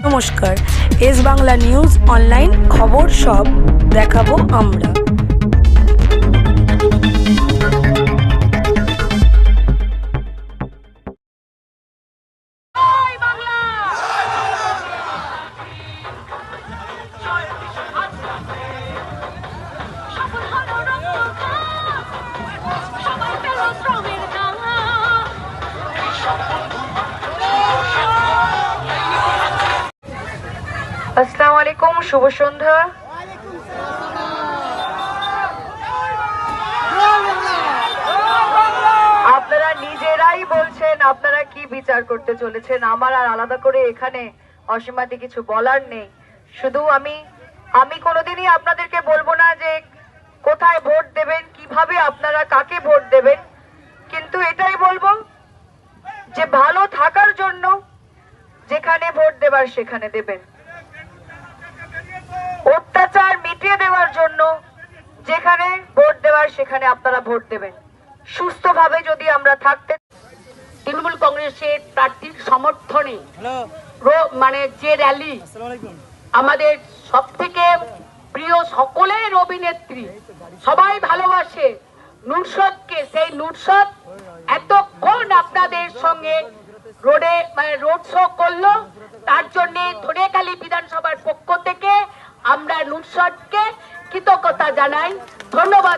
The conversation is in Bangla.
নমস্কার, এস বাংলা নিউজ অনলাইন খবর সব দেখাবো আমরা। আসসালামু আলাইকুম, শুভ সন্ধ্যা। আপনারা নিজেরাই বলছেন আপনারা কি বিচার করতে চলেছেন। আমার আর আলাদা করে এখানে অসীমাদি কিছু বলার নেই। শুধু আমি কোনোদিনই আপনাদেরকে বলবো না যে কোথায় ভোট দেবেন, কিভাবে আপনারা কাকে ভোট দেবেন, কিন্তু এটাই বলবো যে ভালো থাকার জন্য যেখানে ভোট দেবার সেখানে দেবেন, অত্যাচার মিটিয়ে দেওয়ার জন্য যেখানে ভোট দেওয়ার সেখানে আপনারা ভোট দেবেন। সুস্থভাবে যদি আমরা থাকতে তৃণমূল কংগ্রেসের প্রার্থীর সমর্থনে মানে যে র্যালি, আমাদের সব থেকে প্রিয় সকলের অভিনেত্রী, সবাই ভালোবাসে নুসরতকে, সেই নুসরত এতক্ষণ আপনাদের সঙ্গে রোডে মানে রোড শো করলো, তার জন্য ধনেখালি বিধানসভার পক্ষ থেকে আমরা নুসরতকে কৃতজ্ঞতা জানাই। ধন্যবাদ।